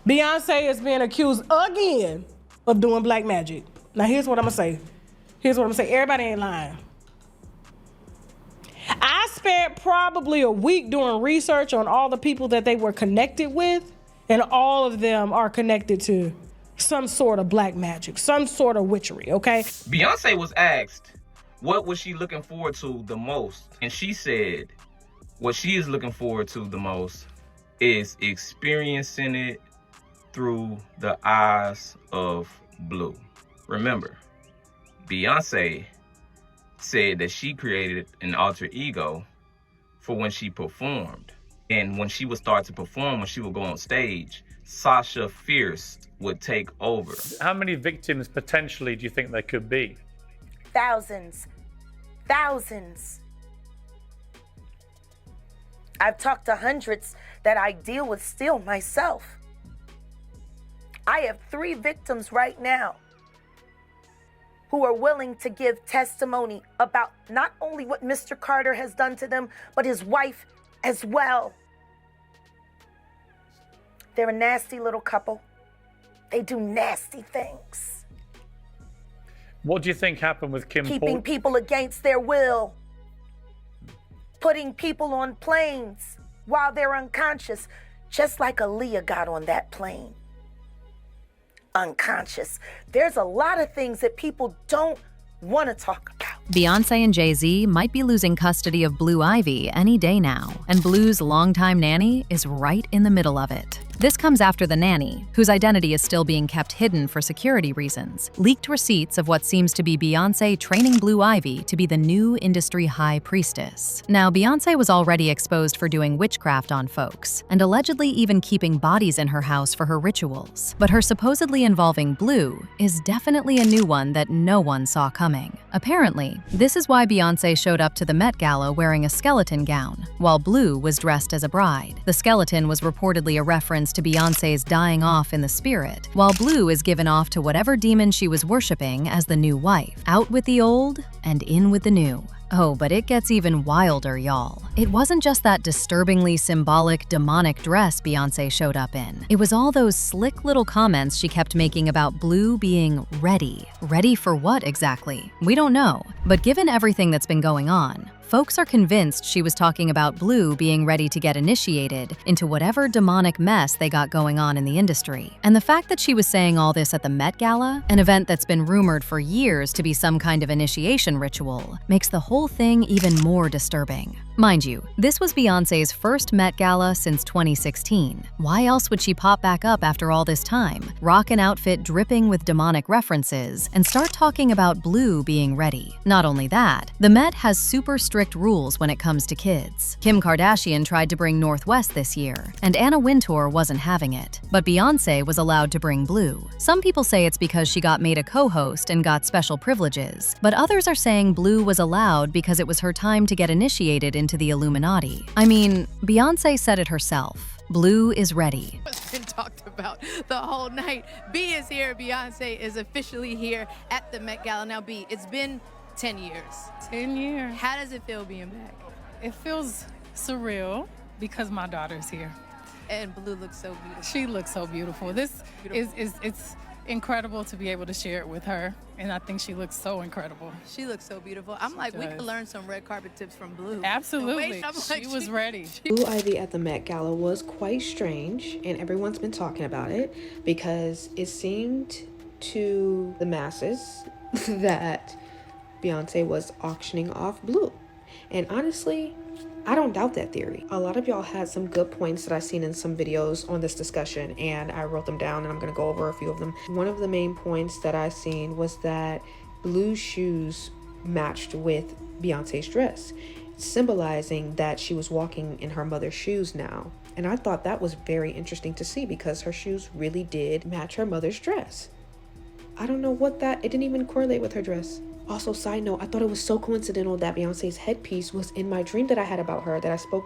Beyonce is being accused again of doing black magic. Now here's what I'm gonna say. Everybody ain't lying. I spent probably a week doing research on all the people that they were connected with, and all of them are connected to some sort of black magic, some sort of witchery, okay? Beyonce was asked, what was she looking forward to the most? And she said, what she is looking forward to the most is experiencing it through the eyes of Blue. Remember, Beyonce said that she created an alter ego for when she performed. And when she would start to perform, when she would go on stage, Sasha Fierce would take over. How many victims potentially do you think there could be? Thousands. I've talked to hundreds that I deal with still myself. I have 3 victims right now who are willing to give testimony about not only what Mr. Carter has done to them, but his wife as well. They're a nasty little couple. They do nasty things. What do you think happened with Kim Keeping Porter? people against their will. Putting people on planes while they're unconscious, just like Aaliyah got on that plane. Unconscious. There's a lot of things that people don't want to talk about. Beyonce and Jay Z might be losing custody of Blue Ivy any day now, and Blue's longtime nanny is right in the middle of it. This comes after the nanny, whose identity is still being kept hidden for security reasons, leaked receipts of what seems to be Beyonce training Blue Ivy to be the new industry high priestess. Now, Beyonce was already exposed for doing witchcraft on folks, and allegedly even keeping bodies in her house for her rituals. But her supposedly involving Blue is definitely a new one that no one saw coming. Apparently, this is why Beyonce showed up to the Met Gala wearing a skeleton gown, while Blue was dressed as a bride. The skeleton was reportedly a reference to Beyonce's dying off in the spirit, while Blue is given off to whatever demon she was worshipping as the new wife. Out with the old and in with the new. Oh, but it gets even wilder, y'all. It wasn't just that disturbingly symbolic, demonic dress Beyonce showed up in. It was all those slick little comments she kept making about Blue being ready. Ready for what exactly? We don't know. But given everything that's been going on, folks are convinced she was talking about Blue being ready to get initiated into whatever demonic mess they got going on in the industry. And the fact that she was saying all this at the Met Gala, an event that's been rumored for years to be some kind of initiation ritual, makes the whole thing even more disturbing. Mind you, this was Beyonce's first Met Gala since 2016. Why else would she pop back up after all this time, rock an outfit dripping with demonic references, and start talking about Blue being ready? Not only that, the Met has super strict rules when it comes to kids. Kim Kardashian tried to bring Northwest this year, and Anna Wintour wasn't having it. But Beyonce was allowed to bring Blue. Some people say it's because she got made a co-host and got special privileges, but others are saying Blue was allowed because it was her time to get initiated into the Illuminati. I mean, Beyonce said it herself. Blue is ready. It's been talked about the whole night. B is here. Beyonce is officially here at the Met Gala. Now, B, it's been 10 years. 10 years. How does it feel being back? It feels surreal because my daughter's here. And Blue looks so beautiful. She looks so beautiful. This is it's incredible to be able to share it with her, and I think she looks so incredible. She looks so beautiful. I'm like, we could learn some red carpet tips from Blue. Absolutely. She was ready. Blue Ivy at the Met Gala was quite strange, and everyone's been talking about it because it seemed to the masses that Beyonce was auctioning off Blue. And honestly, I don't doubt that theory. A lot of y'all had some good points that I've seen in some videos on this discussion, and I wrote them down and I'm going to go over a few of them. One of the main points that I seen was that Blue's shoes matched with Beyonce's dress, symbolizing that she was walking in her mother's shoes now. And I thought that was very interesting to see because her shoes really did match her mother's dress. I don't know what it didn't even correlate with her dress. Also, side note, I thought it was so coincidental that Beyonce's headpiece was in my dream that I had about her that I spoke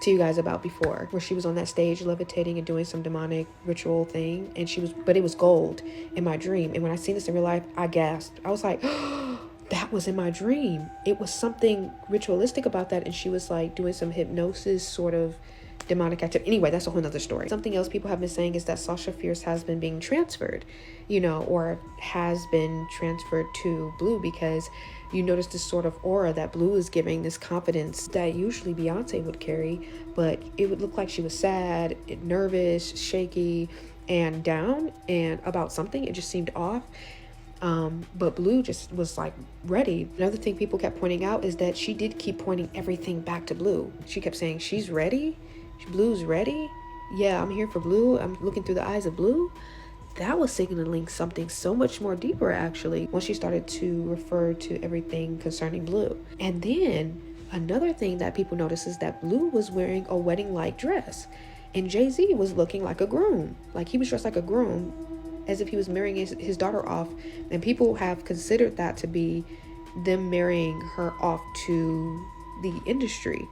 to you guys about before, where she was on that stage levitating and doing some demonic ritual thing, and but it was gold in my dream. And when I seen this in real life, I gasped. I was like, that was in my dream. It was something ritualistic about that, and she was like doing some hypnosis sort of demonic activity. Anyway, that's a whole nother story. Something else people have been saying is that Sasha Fierce has been being transferred, or has been transferred to Blue, because you notice this sort of aura that Blue is giving, this confidence that usually Beyonce would carry, but it would look like she was sad, nervous, shaky, and down and about something. It just seemed off. But Blue just was like ready. Another thing people kept pointing out is that she did keep pointing everything back to Blue. She kept saying, she's ready. Blue's ready. Yeah, I'm here for Blue. I'm looking through the eyes of Blue. That was signaling something so much more deeper, actually, when she started to refer to everything concerning Blue. And then another thing that people noticed is that Blue was wearing a wedding-like dress, and Jay Z was looking like a groom. Like, he was dressed like a groom, as if he was marrying his daughter off. And people have considered that to be them marrying her off to the industry,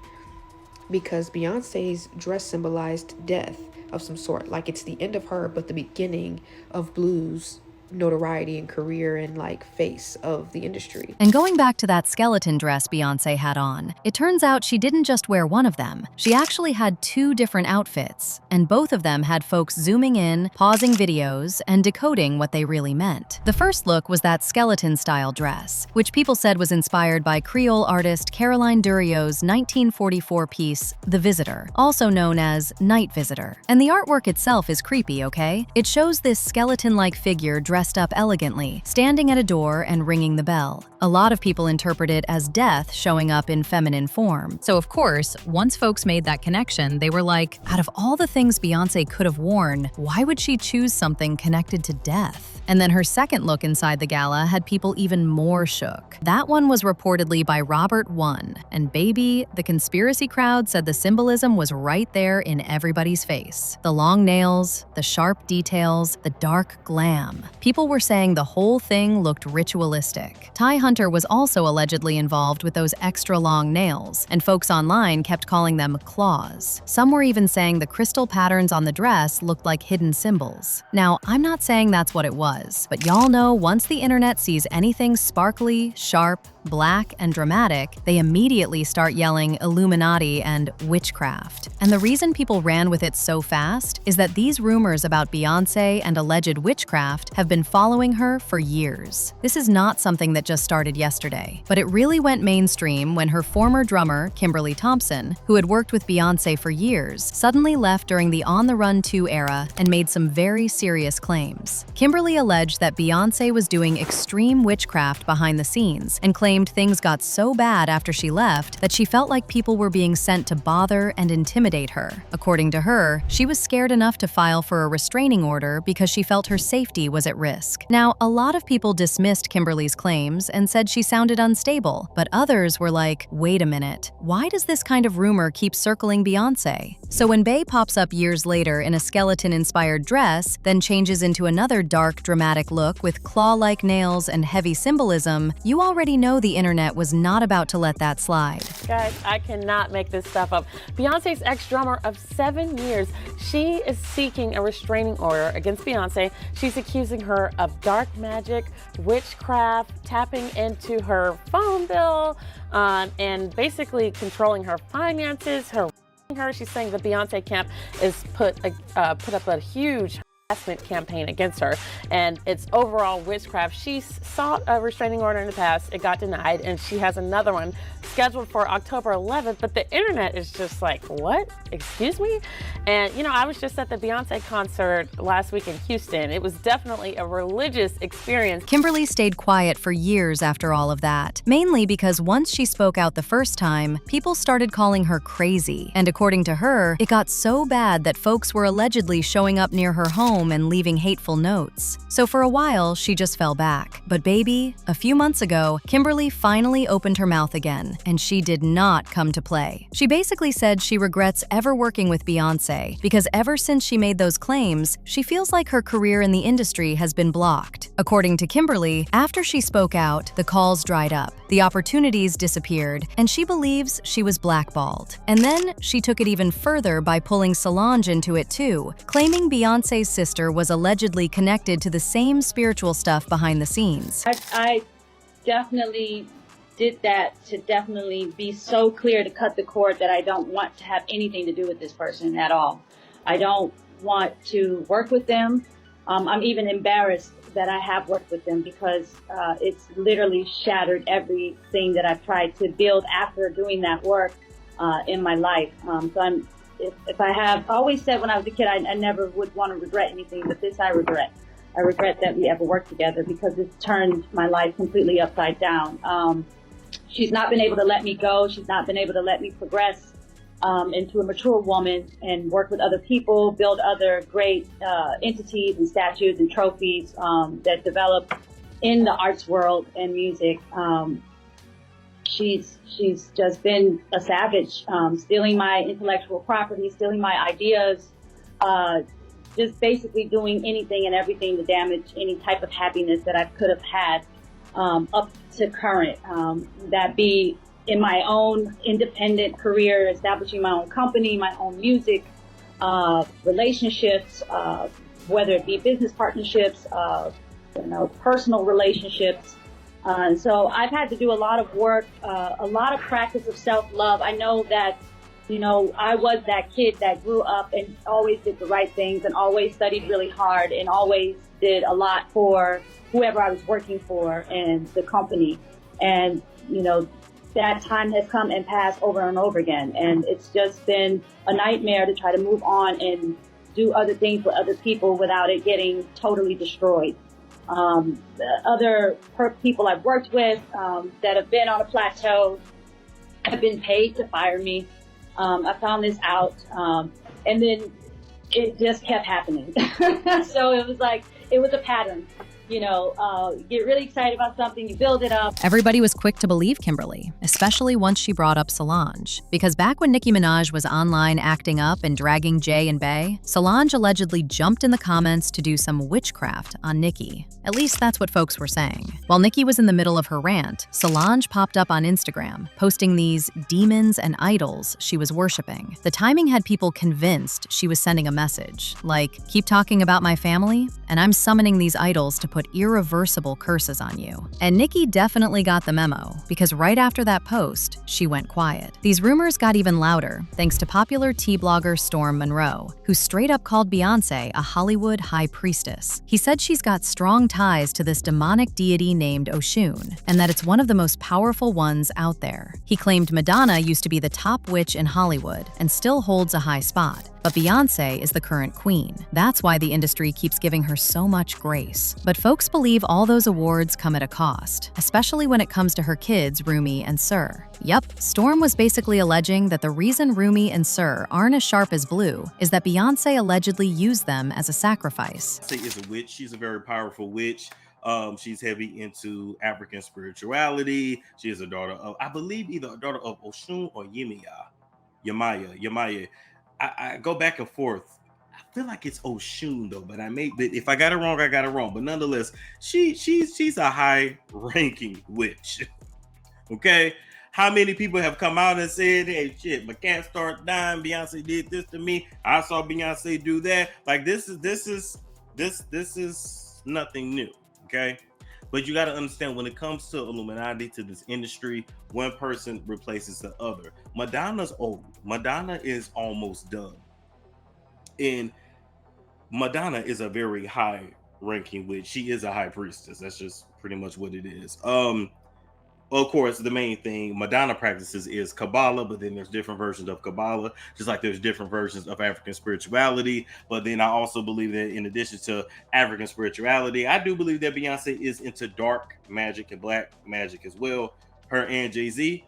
because Beyonce's dress symbolized death of some sort. Like, it's the end of her, but the beginning of Blue's notoriety and career and face of the industry. And going back to that skeleton dress Beyonce had on, it turns out she didn't just wear one of them. She actually had 2 different outfits, and both of them had folks zooming in, pausing videos, and decoding what they really meant. The first look was that skeleton-style dress, which people said was inspired by Creole artist Caroline Durio's 1944 piece, The Visitor, also known as Night Visitor. And the artwork itself is creepy, okay? It shows this skeleton-like figure dressed up elegantly, standing at a door and ringing the bell. A lot of people interpret it as death showing up in feminine form. So of course, once folks made that connection, they were like, out of all the things Beyonce could have worn, why would she choose something connected to death? And then her second look inside the gala had people even more shook. That one was reportedly by Robert One, and baby, the conspiracy crowd said the symbolism was right there in everybody's face. The long nails, the sharp details, the dark glam. People were saying the whole thing looked ritualistic. Ty Hunter was also allegedly involved with those extra long nails, and folks online kept calling them claws. Some were even saying the crystal patterns on the dress looked like hidden symbols. Now, I'm not saying that's what it was, but y'all know once the internet sees anything sparkly, sharp, black, and dramatic, they immediately start yelling Illuminati and witchcraft. And the reason people ran with it so fast is that these rumors about Beyonce and alleged witchcraft have been following her for years. This is not something that just started yesterday, but it really went mainstream when her former drummer, Kimberly Thompson, who had worked with Beyonce for years, suddenly left during the On the Run 2 era and made some very serious claims. Kimberly alleged that Beyonce was doing extreme witchcraft behind the scenes and claimed things got so bad after she left that she felt like people were being sent to bother and intimidate her. According to her, she was scared enough to file for a restraining order because she felt her safety was at risk. Now, a lot of people dismissed Kimberly's claims and said she sounded unstable, but others were like, wait a minute, why does this kind of rumor keep circling Beyonce? So when Bey pops up years later in a skeleton-inspired dress, then changes into another dark, dramatic look with claw-like nails and heavy symbolism, you already know the internet was not about to let that slide. Guys, I cannot make this stuff up. Beyonce's ex-drummer of 7 years, she is seeking a restraining order against Beyonce. She's accusing her of dark magic, witchcraft, tapping into her phone bill, and basically controlling her finances, her. She's saying the Beyonce camp is put up a huge harassment campaign against her, and it's overall witchcraft. She sought a restraining order in the past. It got denied, and she has another one scheduled for October 11th, but the internet is just like, what? Excuse me? And, I was just at the Beyonce concert last week in Houston. It was definitely a religious experience. Kimberly stayed quiet for years after all of that, mainly because once she spoke out the first time, people started calling her crazy. And according to her, it got so bad that folks were allegedly showing up near her home and leaving hateful notes. So for a while, she just fell back. But baby, a few months ago, Kimberly finally opened her mouth again, and she did not come to play. She basically said she regrets ever working with Beyonce because ever since she made those claims, she feels like her career in the industry has been blocked. According to Kimberly, after she spoke out, the calls dried up, the opportunities disappeared, and she believes she was blackballed. And then she took it even further by pulling Solange into it too, claiming Beyonce's sister was allegedly connected to the same spiritual stuff behind the scenes. I definitely did that to definitely be so clear to cut the cord that I don't want to have anything to do with this person at all. I don't want to work with them. I'm even embarrassed that I have worked with them because it's literally shattered everything that I've tried to build after doing that work in my life. So if I have always said when I was a kid, I never would want to regret anything, but this I regret. I regret that we ever worked together because it's turned my life completely upside down. She's not been able to let me go. She's not been able to let me progress into a mature woman and work with other people, build other great entities and statues and trophies that develop in the arts world and music. She's just been a savage, stealing my intellectual property, stealing my ideas, just basically doing anything and everything to damage any type of happiness that I could have had up to current. That be in my own independent career, establishing my own company, my own music, relationships, whether it be business partnerships, personal relationships. So I've had to do a lot of work, a lot of practice of self-love. I know that, I was that kid that grew up and always did the right things and always studied really hard and always did a lot for whoever I was working for and the company. And, that time has come and passed over and over again. And it's just been a nightmare to try to move on and do other things with other people without it getting totally destroyed. The other people I've worked with that have been on a plateau have been paid to fire me. I found this out, and then it just kept happening. So it was like, it was a pattern. Get really excited about something, you build it up. Everybody was quick to believe Kimberly, especially once she brought up Solange. Because back when Nicki Minaj was online acting up and dragging Jay and Bey, Solange allegedly jumped in the comments to do some witchcraft on Nicki. At least that's what folks were saying. While Nicki was in the middle of her rant, Solange popped up on Instagram, posting these demons and idols she was worshiping. The timing had people convinced she was sending a message, like, keep talking about my family, and I'm summoning these idols to put irreversible curses on you. And Nicki definitely got the memo, because right after that post, she went quiet. These rumors got even louder thanks to popular tea blogger Storm Monroe, who straight up called Beyonce a Hollywood high priestess. He said she's got strong ties to this demonic deity named Oshun, and that it's one of the most powerful ones out there. He claimed Madonna used to be the top witch in Hollywood and still holds a high spot. But Beyonce is the current queen. That's why the industry keeps giving her so much grace. But folks believe all those awards come at a cost, especially when it comes to her kids, Rumi and Sir. Yup, Storm was basically alleging that the reason Rumi and Sir aren't as sharp as Blue is that Beyonce allegedly used them as a sacrifice. Beyonce is a witch. She's a very powerful witch. She's heavy into African spirituality. She is a daughter of, I believe, either a daughter of Oshun or Yemaya. I go back and forth. I feel like it's Oshun though, but if I got it wrong, I got it wrong. But nonetheless, she's a high-ranking witch. Okay, how many people have come out and said, "Hey, shit, my cat started dying. Beyonce did this to me. I saw Beyonce do that." Like this is nothing new. Okay, but you got to understand when it comes to Illuminati, to this industry, one person replaces the other. Madonna's old. Madonna is almost done. And Madonna is a very high ranking witch. She is a high priestess. That's just pretty much what it is. Of course, the main thing Madonna practices is Kabbalah, but then there's different versions of Kabbalah, just like there's different versions of African spirituality. But then I also believe that in addition to African spirituality, I do believe that Beyonce is into dark magic and black magic as well, her and Jay Z.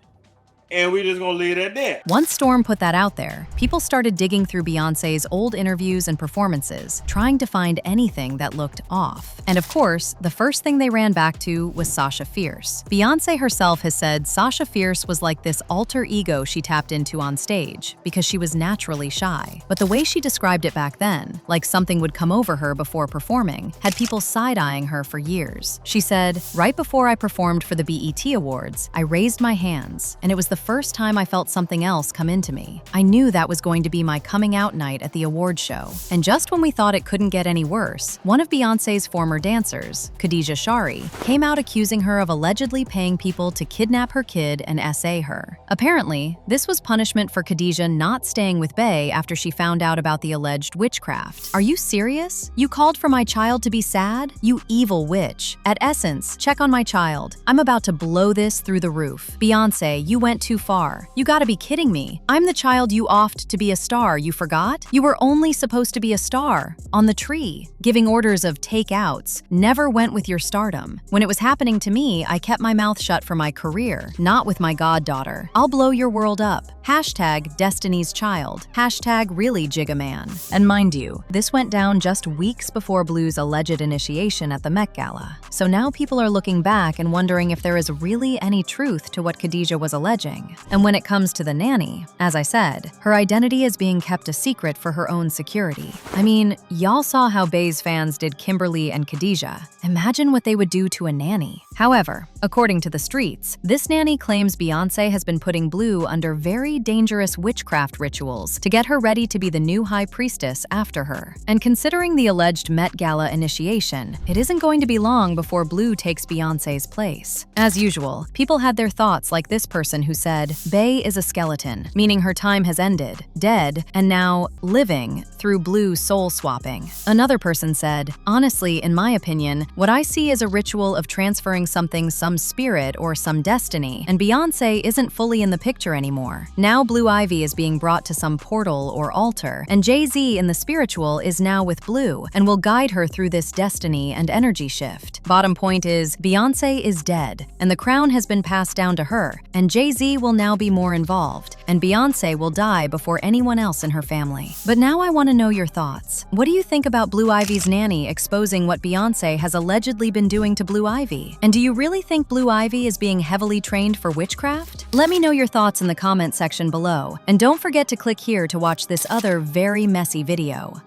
And we're just gonna leave it at that. Once Storm put that out there, people started digging through Beyonce's old interviews and performances, trying to find anything that looked off. And of course, the first thing they ran back to was Sasha Fierce. Beyonce herself has said Sasha Fierce was like this alter ego she tapped into on stage because she was naturally shy. But the way she described it back then, like something would come over her before performing, had people side-eyeing her for years. She said, "Right before I performed for the BET Awards, I raised my hands, and it was the the first time I felt something else come into me. I knew that was going to be my coming out night at the award show. And just when we thought it couldn't get any worse, one of Beyonce's former dancers, Khadijah Shari, came out accusing her of allegedly paying people to kidnap her kid and SA her. Apparently, this was punishment for Khadijah not staying with Bey after she found out about the alleged witchcraft. Are you serious? You called for my child to be sad? You evil witch. At Essence, check on my child. I'm about to blow this through the roof. Beyonce, you went too far. You gotta be kidding me. I'm the child you offed to be a star, you forgot? You were only supposed to be a star. On the tree. Giving orders of takeouts. Never went with your stardom. When it was happening to me, I kept my mouth shut for my career, not with my goddaughter. I'll blow your world up. Hashtag Destiny's Child. Hashtag really Jigaman. And mind you, this went down just weeks before Blue's alleged initiation at the Met Gala. So now people are looking back and wondering if there is really any truth to what Khadijah was alleging. And when it comes to the nanny, as I said, her identity is being kept a secret for her own security. I mean, y'all saw how Bey's fans did Kimberly and Khadijah. Imagine what they would do to a nanny. However, according to the streets, this nanny claims Beyonce has been putting Blue under very dangerous witchcraft rituals to get her ready to be the new high priestess after her. And considering the alleged Met Gala initiation, it isn't going to be long before Blue takes Beyonce's place. As usual, people had their thoughts like this person who said, Bey is a skeleton, meaning her time has ended, dead, and now living through Blue soul swapping. Another person said, honestly, in my opinion, what I see is a ritual of transferring something, some spirit or some destiny, and Beyonce isn't fully in the picture anymore. Now Blue Ivy is being brought to some portal or altar, and Jay Z in the spiritual is now with Blue and will guide her through this destiny and energy shift. Bottom point is, Beyonce is dead, and the crown has been passed down to her, and Jay Z will now be more involved, and Beyonce will die before anyone else in her family. But now I want to know your thoughts. What do you think about Blue Ivy's nanny exposing what Beyonce has allegedly been doing to Blue Ivy? And do you really think Blue Ivy is being heavily trained for witchcraft? Let me know your thoughts in the comment section below, and don't forget to click here to watch this other very messy video.